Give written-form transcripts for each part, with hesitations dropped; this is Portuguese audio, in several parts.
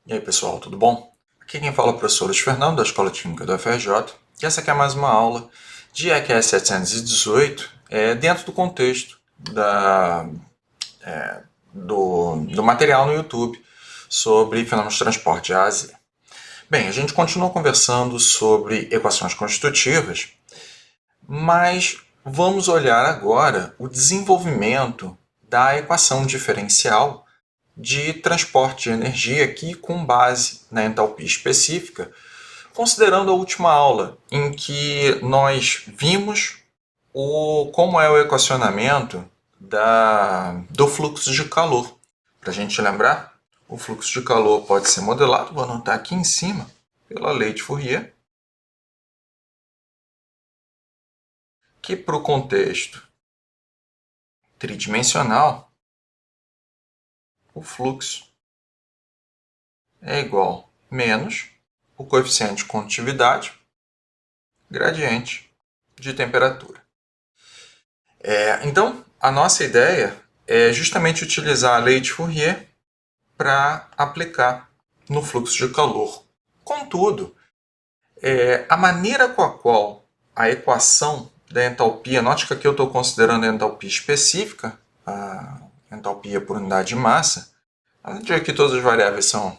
E aí pessoal, tudo bom? Aqui quem fala é o professor Luiz Fernando, da Escola de Química do FRJ, e essa aqui é mais uma aula de EQS 718 dentro do contexto do material no YouTube sobre fenômenos de transporte de A a Z. Bem, a gente continua conversando sobre equações constitutivas, mas vamos olhar agora o desenvolvimento da equação diferencial de transporte de energia aqui com base na entalpia específica, considerando a última aula em que nós vimos como é o equacionamento do fluxo de calor. Para a gente lembrar, o fluxo de calor pode ser modelado, vou anotar aqui em cima, pela lei de Fourier, que para o contexto tridimensional, o fluxo é igual menos o coeficiente de condutividade, gradiente de temperatura. Então, a nossa ideia é justamente utilizar a lei de Fourier para aplicar no fluxo de calor. Contudo, a maneira com a qual a equação da entalpia, note que aqui eu estou considerando a entalpia específica, a entalpia por unidade de massa, onde aqui todas as variáveis são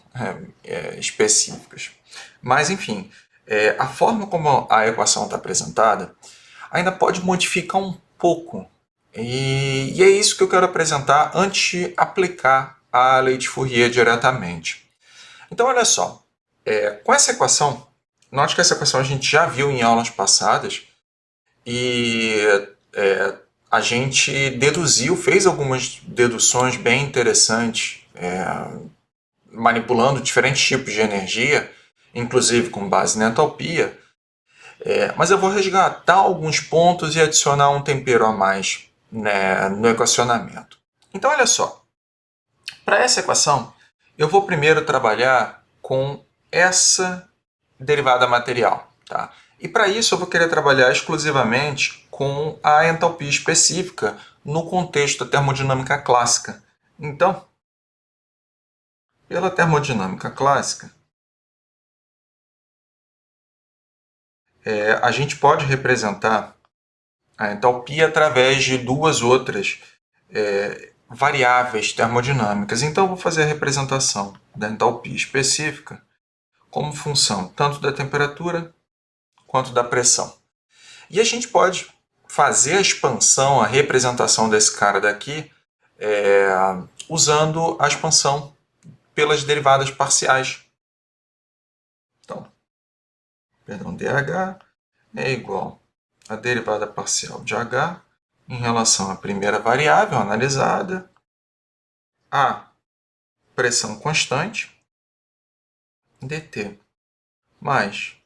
específicas. Mas, enfim, a forma como a equação está apresentada ainda pode modificar um pouco. E é isso que eu quero apresentar antes de aplicar a lei de Fourier diretamente. Então, olha só, com essa equação, note que essa equação a gente já viu em aulas passadas e a gente deduziu, fez algumas deduções bem interessantes, manipulando diferentes tipos de energia, inclusive com base na entalpia, mas eu vou resgatar alguns pontos e adicionar um tempero a mais, né, no equacionamento. Então, olha só. Para essa equação, eu vou primeiro trabalhar com essa derivada material. Tá? E para isso, eu vou querer trabalhar exclusivamente com a entalpia específica no contexto da termodinâmica clássica. Então, pela termodinâmica clássica, a gente pode representar a entalpia através de duas outras variáveis termodinâmicas. Então, eu vou fazer a representação da entalpia específica como função tanto da temperatura quanto da pressão. E a gente pode fazer a expansão, a representação desse cara daqui, usando a expansão pelas derivadas parciais. Então, dH é igual a derivada parcial de H em relação à primeira variável analisada, a pressão constante, dt, mais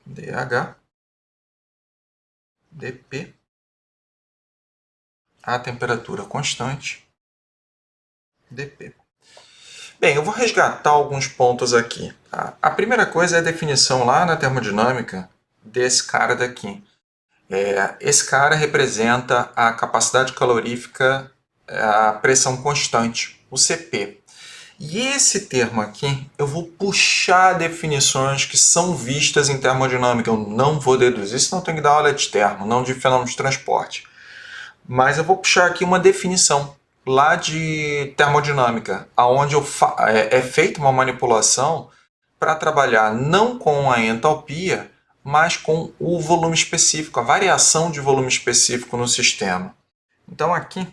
dH, dP, a temperatura constante, dP. Bem, eu vou resgatar alguns pontos aqui. Tá? A primeira coisa é a definição lá na termodinâmica desse cara daqui. Esse cara representa a capacidade calorífica, a pressão constante, o CP. E esse termo aqui, eu vou puxar definições que são vistas em termodinâmica. Eu não vou deduzir, senão eu tenho que dar aula de termo, não de fenômenos de transporte. Mas eu vou puxar aqui uma definição lá de termodinâmica, onde é feita uma manipulação para trabalhar não com a entalpia, mas com o volume específico, a variação de volume específico no sistema. Então aqui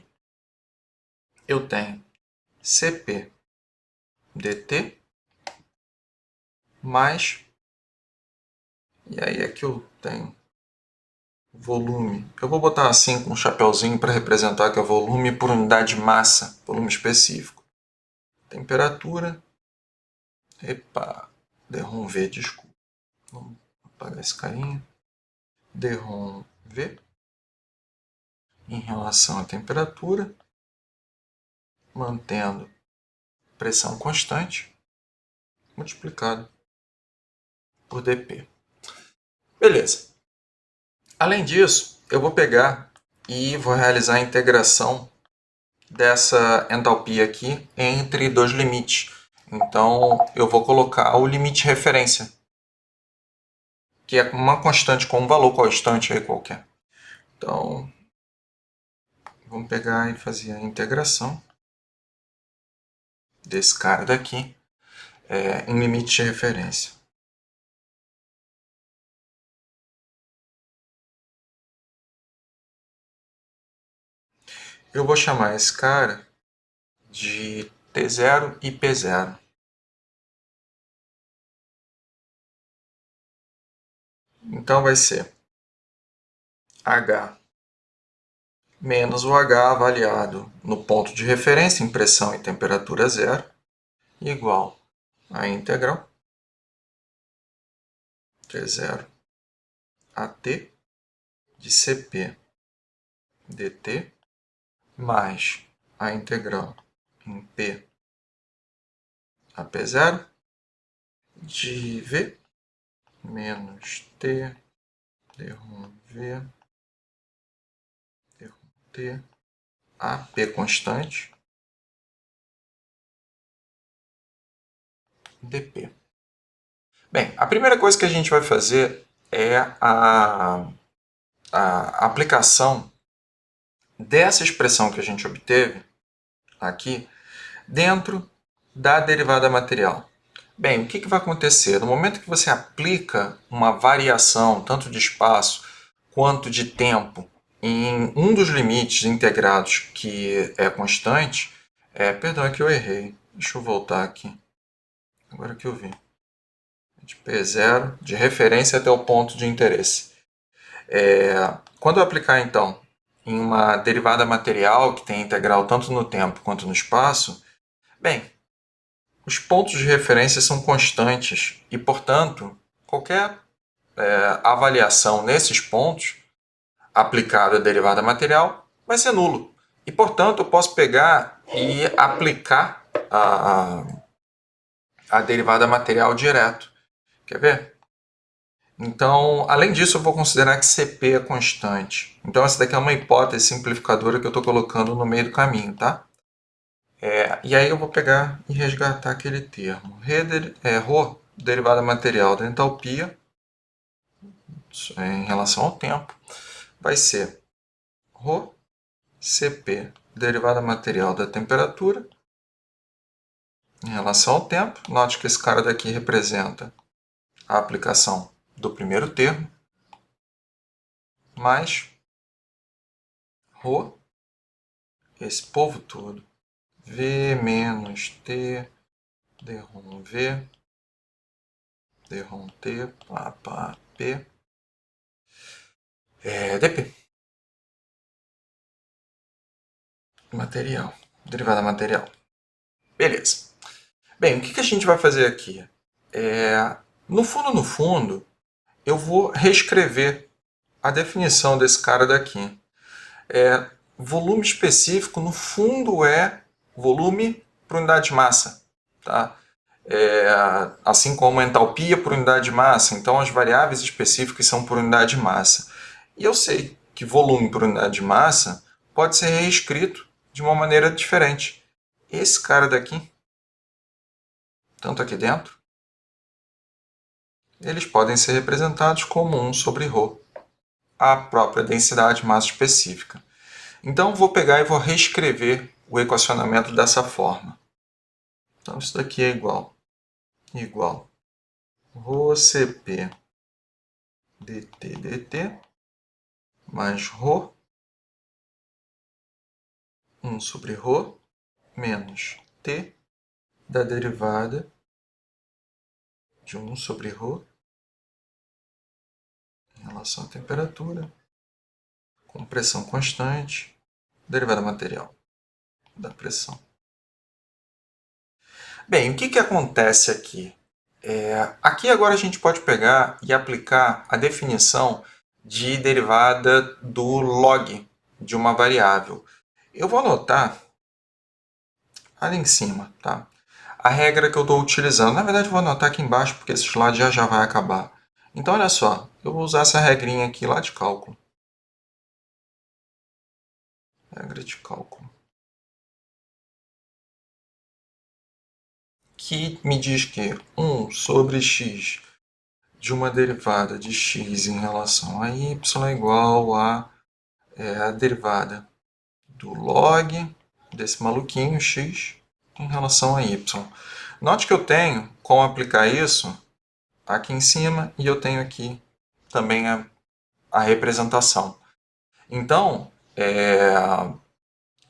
eu tenho Cp dt mais, e aí aqui eu tenho volume. Eu vou botar assim com um chapeuzinho para representar que é volume por unidade de massa, volume específico. Temperatura, epa, derrom V, desculpa. Vamos apagar esse carinha. Derrom V em relação à temperatura, mantendo pressão constante, multiplicado por dP. Beleza. Além disso, eu vou pegar e vou realizar a integração dessa entalpia aqui entre dois limites. Então, eu vou colocar o limite de referência, que é uma constante com um valor constante aí qualquer. Então, vamos pegar e fazer a integração desse cara daqui em limite de referência. Eu vou chamar esse cara de T0 e P0. Então vai ser H menos o H avaliado no ponto de referência em pressão e temperatura zero, igual a integral T0 a T de Cp dt mais a integral em P a P0 de V menos T derrum V derrum T a P constante dp. Bem, a primeira coisa que a gente vai fazer é a aplicação dessa expressão que a gente obteve aqui dentro da derivada material. Bem, o que vai acontecer? No momento que você aplica uma variação, tanto de espaço quanto de tempo, em um dos limites integrados que é constante, perdão, é que eu errei. Deixa eu voltar aqui. Agora que eu vi. De P0, de referência até o ponto de interesse. Quando eu aplicar, então, em uma derivada material que tem integral tanto no tempo quanto no espaço, bem, os pontos de referência são constantes e, portanto, qualquer avaliação nesses pontos aplicada à derivada material vai ser nulo. E, portanto, eu posso pegar e aplicar a derivada material direto. Quer ver? Então, além disso, eu vou considerar que Cp é constante. Então, essa daqui é uma hipótese simplificadora que eu estou colocando no meio do caminho, tá? E aí eu vou pegar e resgatar aquele termo. Rho, derivada material da entalpia, em relação ao tempo, vai ser Rho Cp, derivada material da temperatura, em relação ao tempo. Note que esse cara daqui representa a aplicação do primeiro termo, mais Rho, esse povo todo, V menos T, derrum V, derrum T, pá, P, dp. Material, derivada material. Beleza. Bem, o que a gente vai fazer aqui? No fundo, eu vou reescrever a definição desse cara daqui. Volume específico, no fundo, é volume por unidade de massa. Tá? Assim como a entalpia por unidade de massa, então as variáveis específicas são por unidade de massa. E eu sei que volume por unidade de massa pode ser reescrito de uma maneira diferente. Esse cara daqui, tanto aqui dentro, eles podem ser representados como 1 sobre ρ, a própria densidade de massa específica. Então, vou pegar e vou reescrever o equacionamento dessa forma. Então, isso daqui é igual ρCp dt mais ρ 1 sobre ρ menos t da derivada de 1 sobre ρ em relação à temperatura com pressão constante, derivada material da pressão. Bem, o que acontece aqui? Aqui agora a gente pode pegar e aplicar a definição de derivada do log de uma variável. Eu vou anotar ali em cima, tá? A regra que eu estou utilizando. Na verdade, eu vou anotar aqui embaixo, porque esse slide já vai acabar. Então, olha só, eu vou usar essa regrinha aqui lá de cálculo. Regra de cálculo. que me diz que 1 sobre x de uma derivada de x em relação a y é igual a a derivada do log desse maluquinho x em relação a y. Note que eu tenho como aplicar isso aqui em cima e eu tenho aqui também a representação. Então,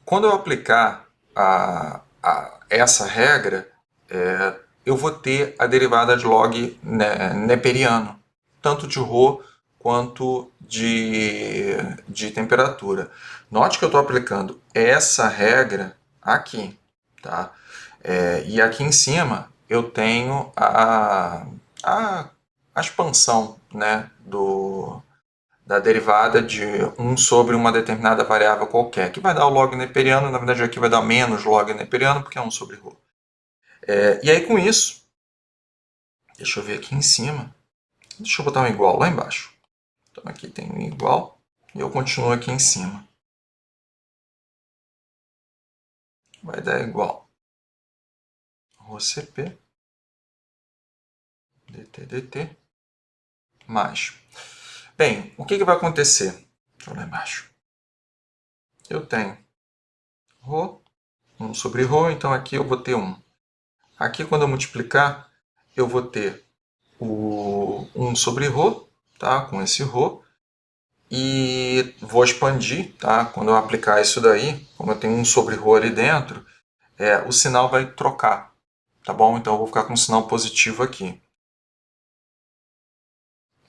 quando eu aplicar essa regra, eu vou ter a derivada de log neperiano, tanto de ρ quanto de temperatura. Note que eu estou aplicando essa regra aqui, tá? E aqui em cima eu tenho a expansão, né, da derivada de 1 sobre uma determinada variável qualquer, que vai dar o log neperiano. Na verdade aqui vai dar menos log neperiano, porque é 1 sobre ρ. E aí com isso, deixa eu ver aqui em cima, deixa eu botar um igual lá embaixo. Então aqui tem um igual e eu continuo aqui em cima. Vai dar igual ρCp dt mais. Bem, o que vai acontecer? Deixa eu lá embaixo. Eu tenho ρ, 1 sobre ρ, então aqui eu vou ter 1. Aqui quando eu multiplicar, eu vou ter o 1 sobre ρ, tá? Com esse ρ. E vou expandir, tá? Quando eu aplicar isso daí, como eu tenho 1 sobre ρ ali dentro, o sinal vai trocar, tá bom? Então eu vou ficar com um sinal positivo aqui.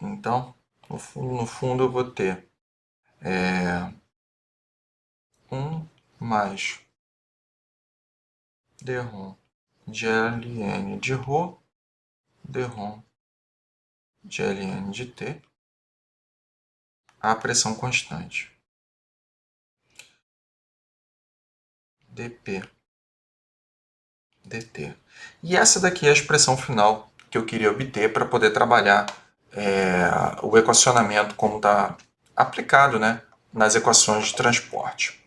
Então, no fundo eu vou ter 1 mais dρ de ln de ρ, dρ de ln de t, a pressão constante. dp dt. E essa daqui é a expressão final que eu queria obter para poder trabalhar o equacionamento como está aplicado, né, nas equações de transporte.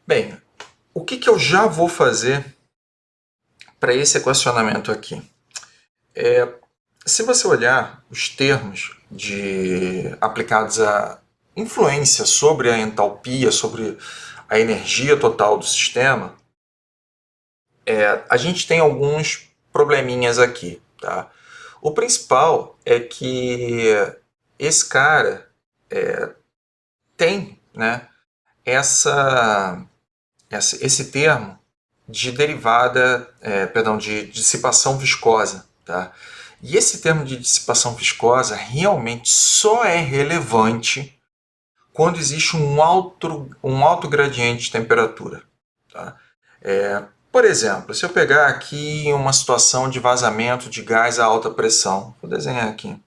Bem, o que eu já vou fazer para esse equacionamento aqui? Se você olhar os termos aplicados à influência sobre a entalpia, sobre a energia total do sistema, a gente tem alguns probleminhas aqui, tá? O principal é que esse cara tem, né, esse termo de derivada, de dissipação viscosa, tá? E esse termo de dissipação viscosa realmente só é relevante quando existe um alto gradiente de temperatura, tá? Por exemplo, se eu pegar aqui uma situação de vazamento de gás a alta pressão, vou desenhar aqui.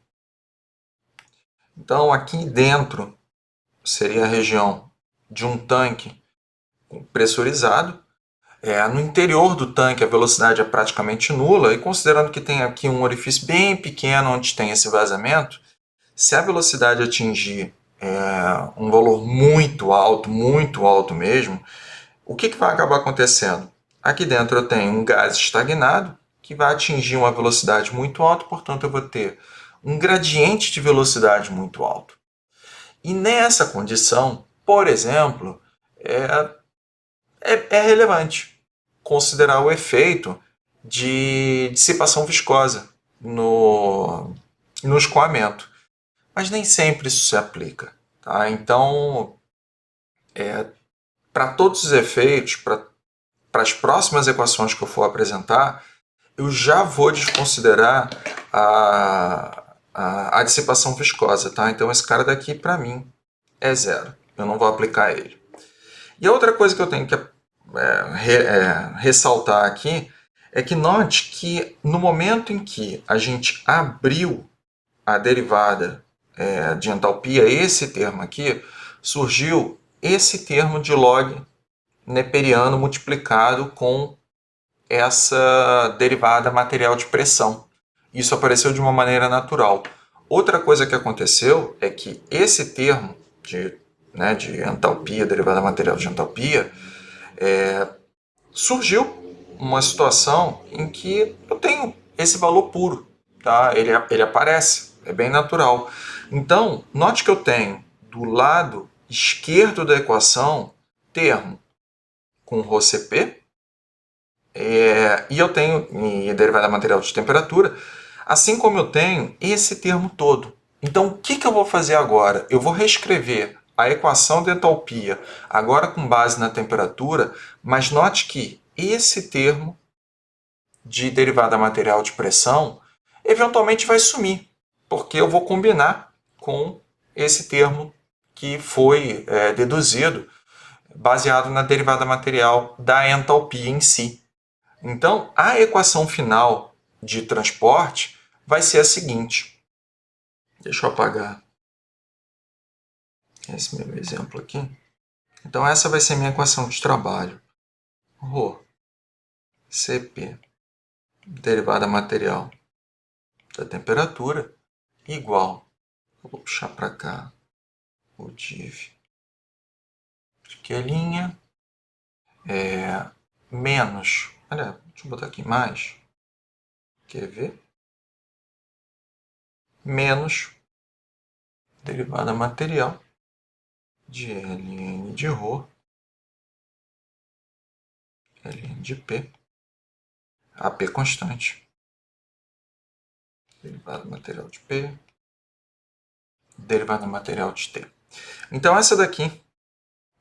Então, aqui dentro seria a região de um tanque pressurizado. No interior do tanque a velocidade é praticamente nula, e considerando que tem aqui um orifício bem pequeno onde tem esse vazamento, se a velocidade atingir um valor muito alto mesmo, o que vai acabar acontecendo? Aqui dentro eu tenho um gás estagnado que vai atingir uma velocidade muito alta, portanto eu vou ter um gradiente de velocidade muito alto. E nessa condição, por exemplo, é relevante considerar o efeito de dissipação viscosa no escoamento. Mas nem sempre isso se aplica, tá? Então, para todos os efeitos, para as próximas equações que eu for apresentar, eu já vou desconsiderar a dissipação viscosa, tá? Então esse cara daqui, para mim, é zero. Eu não vou aplicar ele. E a outra coisa que eu tenho que ressaltar aqui é que note que no momento em que a gente abriu a derivada de entalpia, esse termo aqui, surgiu esse termo de log neperiano multiplicado com essa derivada material de pressão. Isso apareceu de uma maneira natural. Outra coisa que aconteceu é que esse termo de entalpia, derivada material de entalpia, surgiu uma situação em que eu tenho esse valor puro, tá? Ele aparece, é bem natural. Então, note que eu tenho do lado esquerdo da equação termo com ρCp, e eu tenho derivada material de temperatura, assim como eu tenho esse termo todo. Então, o que eu vou fazer agora? Eu vou reescrever a equação de entalpia, agora com base na temperatura, mas note que esse termo de derivada material de pressão eventualmente vai sumir, porque eu vou combinar com esse termo que foi deduzido baseado na derivada material da entalpia em si. Então, a equação final de transporte vai ser a seguinte. Deixa eu apagar esse meu exemplo aqui. Então, essa vai ser a minha equação de trabalho. Rho, Cp, derivada material da temperatura, igual. Eu vou puxar para cá o div. Aqui a linha menos. Olha, deixa eu botar aqui mais. Quer ver? Menos derivada material de Ln de ρ, Ln de P, a P constante. Derivada material de P, derivada material de T. Então, essa daqui,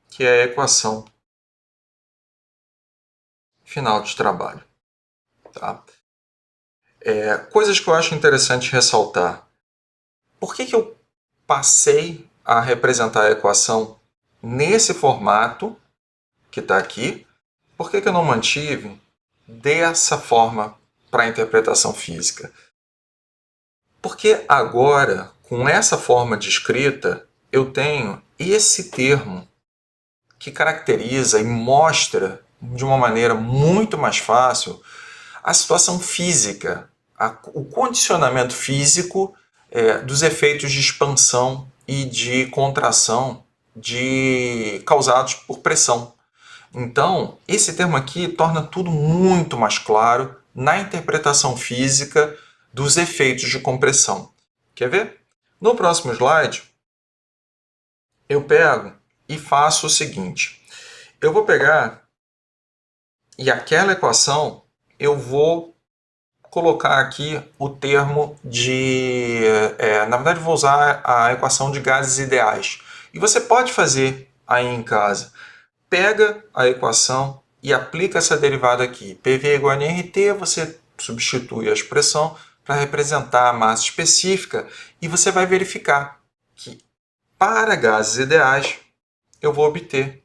que é a equação final de trabalho. Tá? Coisas que eu acho interessante ressaltar. Por que eu passei a representar a equação nesse formato que está aqui? Por que eu não mantive dessa forma para a interpretação física? Porque agora, com essa forma de escrita, eu tenho esse termo que caracteriza e mostra de uma maneira muito mais fácil a situação física, o condicionamento físico dos efeitos de expansão e de contração causados por pressão. Então, esse termo aqui torna tudo muito mais claro na interpretação física dos efeitos de compressão. Quer ver? No próximo slide, eu pego e faço o seguinte. Eu vou pegar e aquela equação eu vou colocar aqui o termo de... na verdade, vou usar a equação de gases ideais. E você pode fazer aí em casa. Pega a equação e aplica essa derivada aqui. PV igual a nRT, você substitui a expressão para representar a massa específica e você vai verificar que para gases ideais eu vou obter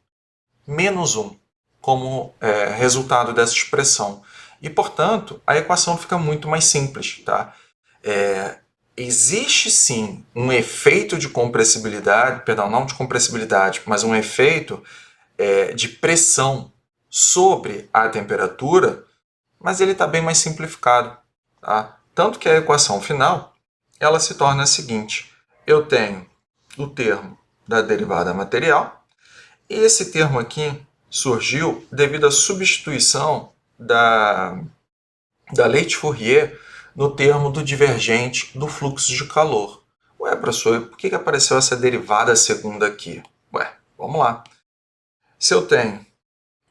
menos 1 como resultado dessa expressão. E, portanto, a equação fica muito mais simples. Tá? Existe sim um efeito de compressibilidade, perdão, não de compressibilidade, mas um efeito de pressão sobre a temperatura, mas ele está bem mais simplificado. Tá? Tanto que a equação final ela se torna a seguinte. Eu tenho o termo da derivada material. Esse termo aqui surgiu devido à substituição da lei de Fourier no termo do divergente do fluxo de calor. Ué, professor, por que apareceu essa derivada segunda aqui? Ué, vamos lá. Se eu tenho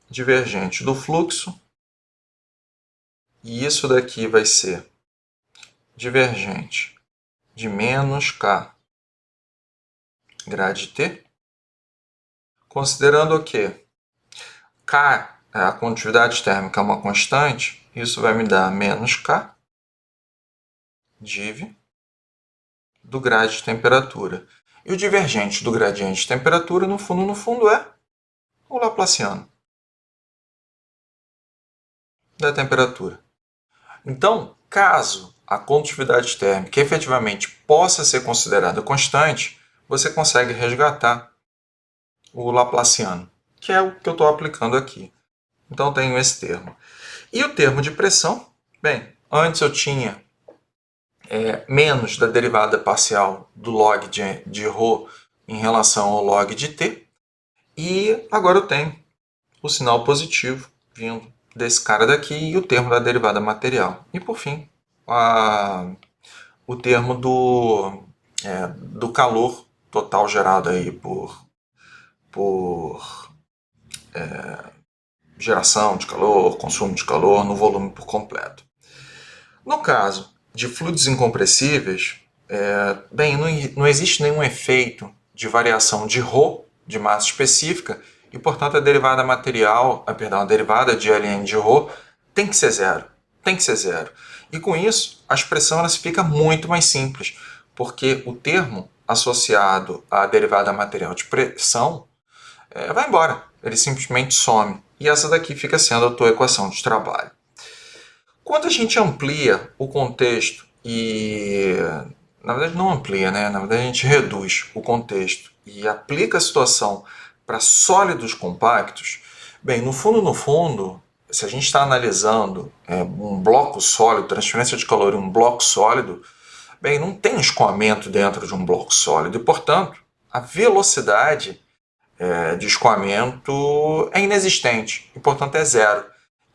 divergente do fluxo, e isso daqui vai ser divergente de menos K grade T, considerando o quê? K, a condutividade térmica é uma constante, isso vai me dar menos K div do grade de temperatura. E o divergente do gradiente de temperatura, no fundo, é o Laplaciano da temperatura. Então, caso a condutividade térmica efetivamente possa ser considerada constante, você consegue resgatar o Laplaciano, que é o que eu estou aplicando aqui. Então, tenho esse termo. E o termo de pressão? Bem, antes eu tinha menos da derivada parcial do log de ρ em relação ao log de t, e agora eu tenho o sinal positivo vindo desse cara daqui e o termo da derivada material. E por fim, o termo do calor total gerado aí por geração de calor, consumo de calor no volume por completo. No caso de fluidos incompressíveis, bem, não existe nenhum efeito de variação de ρ, de massa específica, e portanto a derivada material, a derivada de ln de ρ tem que ser zero. Tem que ser zero. E com isso, a expressão ela fica muito mais simples, porque o termo associado à derivada material de pressão vai embora, ele simplesmente some. E essa daqui fica sendo a tua equação de trabalho. Quando a gente amplia o contexto e... Na verdade não amplia, né? Na verdade a gente reduz o contexto e aplica a situação para sólidos compactos, bem, no fundo, se a gente está analisando um bloco sólido, transferência de calor em um bloco sólido, bem, não tem escoamento dentro de um bloco sólido e, portanto, a velocidade de escoamento é inexistente e, portanto, é zero.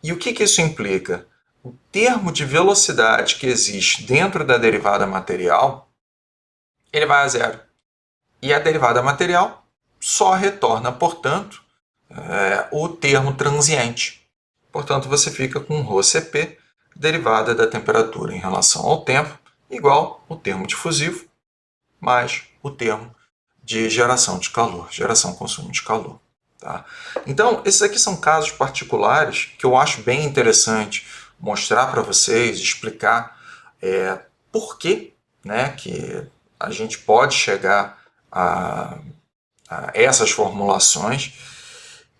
E o que isso implica? O termo de velocidade que existe dentro da derivada material, ele vai a zero. E a derivada material só retorna, portanto, o termo transiente. Portanto, você fica com ρCp, derivada da temperatura em relação ao tempo, igual o termo difusivo, mais o termo de geração de calor, geração-consumo de calor. Tá? Então, esses aqui são casos particulares que eu acho bem interessante mostrar para vocês, explicar por que, né, que a gente pode chegar a essas formulações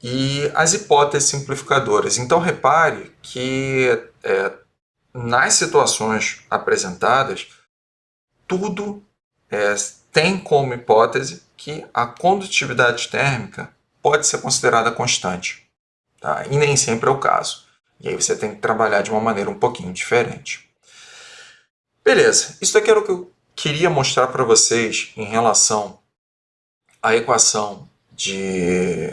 e as hipóteses simplificadoras. Então, repare que nas situações apresentadas, tudo tem como hipótese que a condutividade térmica pode ser considerada constante. Tá? E nem sempre é o caso. E aí você tem que trabalhar de uma maneira um pouquinho diferente. Beleza, isso daqui era o que eu queria mostrar para vocês em relação à equação de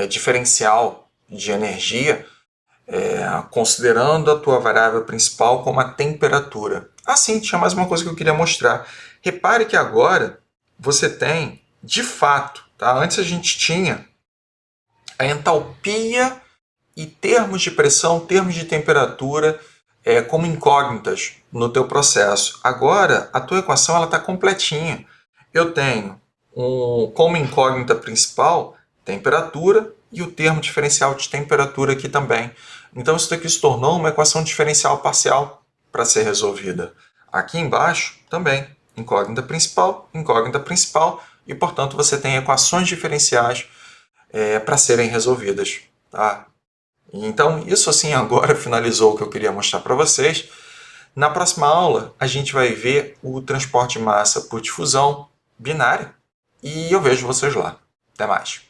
diferencial de energia, considerando a tua variável principal como a temperatura. Sim, tinha mais uma coisa que eu queria mostrar. Repare que agora você tem, de fato, tá? Antes a gente tinha a entalpia e termos de pressão, termos de temperatura como incógnitas no teu processo. Agora, a tua equação está completinha. Eu tenho como incógnita principal temperatura e o termo diferencial de temperatura aqui também. Então, isso daqui se tornou uma equação diferencial parcial para ser resolvida. Aqui embaixo, também, incógnita principal, e, portanto, você tem equações diferenciais para serem resolvidas. Tá? Então, isso assim agora finalizou o que eu queria mostrar para vocês. Na próxima aula, a gente vai ver o transporte de massa por difusão binária e eu vejo vocês lá. Até mais!